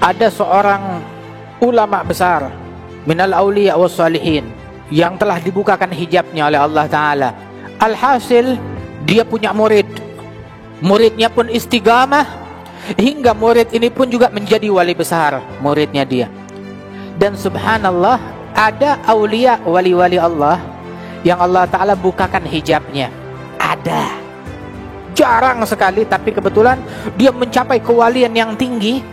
ada seorang ulama besar minal auliya was salihin yang telah dibukakan hijabnya oleh Allah Ta'ala. Alhasil dia punya murid, muridnya pun istiqamah, hingga murid ini pun juga menjadi wali besar muridnya dia. Dan subhanallah, ada aulia wali-wali Allah yang Allah Ta'ala bukakan hijabnya. Ada, jarang sekali, tapi kebetulan dia mencapai kewalian yang tinggi.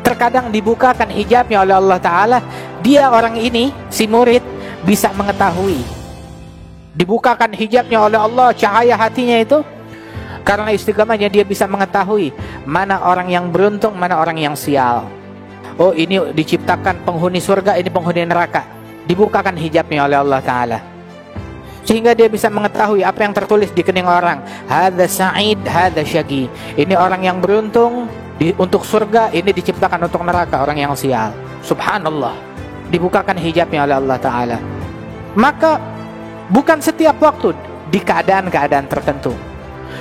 Terkadang dibukakan hijabnya oleh Allah Ta'ala, dia orang ini, si murid, bisa mengetahui. Dibukakan hijabnya oleh Allah, cahaya hatinya itu, karena istiqamahnya dia bisa mengetahui mana orang yang beruntung, mana orang yang sial. Oh, ini diciptakan penghuni surga, ini penghuni neraka. Dibukakan hijabnya oleh Allah Ta'ala, sehingga dia bisa mengetahui apa yang tertulis di kening orang. Hadza sa'id, hadza syaqi. Ini orang yang beruntung untuk surga, ini diciptakan untuk neraka, orang yang sial. Subhanallah, dibukakan hijabnya oleh Allah Ta'ala. Maka bukan setiap waktu, di keadaan-keadaan tertentu.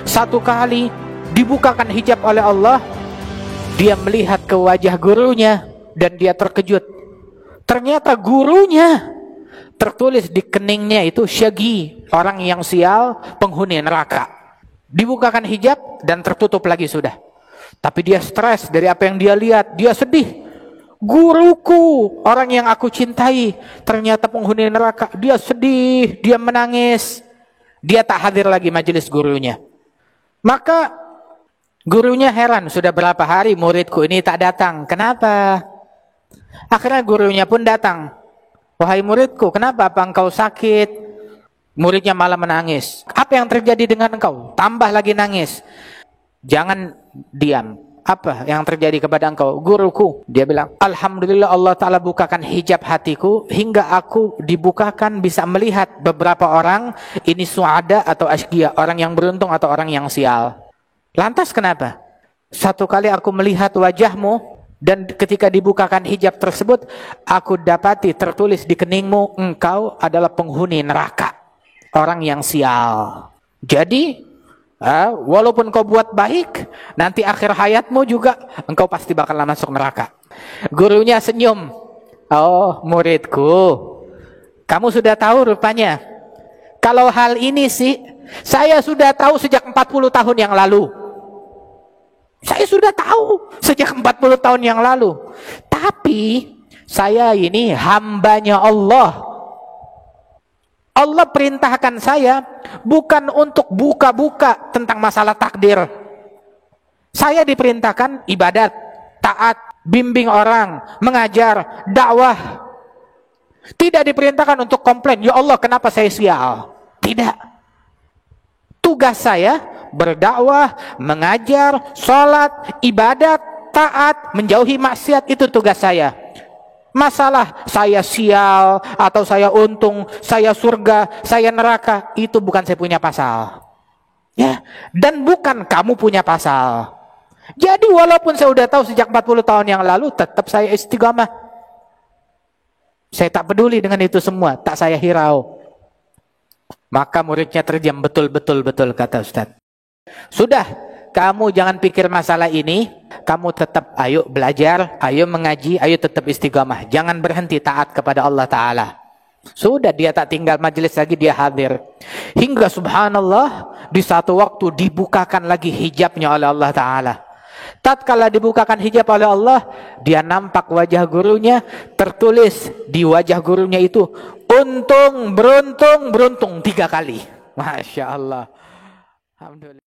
Satu kali dibukakan hijab oleh Allah, dia melihat ke wajah gurunya dan dia terkejut. Ternyata gurunya tertulis di keningnya itu syaqi, orang yang sial, penghuni neraka. Dibukakan hijab dan tertutup lagi sudah. Tapi dia stres dari apa yang dia lihat, dia sedih. Guruku, orang yang aku cintai, ternyata penghuni neraka. Dia sedih, dia menangis. Dia tak hadir lagi majelis gurunya. Maka gurunya heran, sudah berapa hari muridku ini tak datang, kenapa? Akhirnya gurunya pun datang. Wahai muridku, kenapa? Apa engkau sakit? Muridnya malah menangis. Apa yang terjadi dengan engkau? Tambah lagi nangis. Jangan diam. Apa yang terjadi kepada engkau? Guruku, dia bilang, alhamdulillah Allah Ta'ala bukakan hijab hatiku, hingga aku dibukakan bisa melihat beberapa orang, ini suada atau asqiya, orang yang beruntung atau orang yang sial. Lantas kenapa? Satu kali aku melihat wajahmu, dan ketika dibukakan hijab tersebut, aku dapati tertulis di keningmu, engkau adalah penghuni neraka, orang yang sial. Jadi walaupun kau buat baik, nanti akhir hayatmu juga engkau pasti bakal masuk neraka. Gurunya senyum. Oh, muridku, kamu sudah tahu rupanya. Kalau hal ini sih, saya sudah tahu sejak 40 tahun yang lalu. Saya sudah tahu sejak 40 tahun yang lalu. Tapi saya ini hambanya Allah. Allah perintahkan saya bukan untuk buka-buka tentang masalah takdir. Saya diperintahkan ibadat, taat, bimbing orang, mengajar, dakwah. Tidak diperintahkan untuk komplain, ya Allah kenapa saya sial. Tidak. Tugas saya berdakwah, mengajar, sholat, ibadat, taat, menjauhi maksiat, itu tugas saya. Masalah saya sial atau saya untung, saya surga, saya neraka, itu bukan saya punya pasal. Ya, dan bukan kamu punya pasal. Jadi walaupun saya sudah tahu sejak 40 tahun yang lalu, tetap saya istiqamah. Saya tak peduli dengan itu semua, tak saya hirau. Maka muridnya terdiam, betul, kata Ustaz. Sudah, kamu jangan pikir masalah ini, kamu tetap ayo belajar, ayo mengaji, ayo tetap istiqamah. Jangan berhenti taat kepada Allah Ta'ala. Sudah, dia tak tinggal majelis lagi, dia hadir. Hingga subhanallah, di satu waktu dibukakan lagi hijabnya oleh Allah Ta'ala. Tatkala dibukakan hijab oleh Allah, dia nampak wajah gurunya, tertulis di wajah gurunya itu, untung, beruntung, 3 kali. Masya Allah. Alhamdulillah.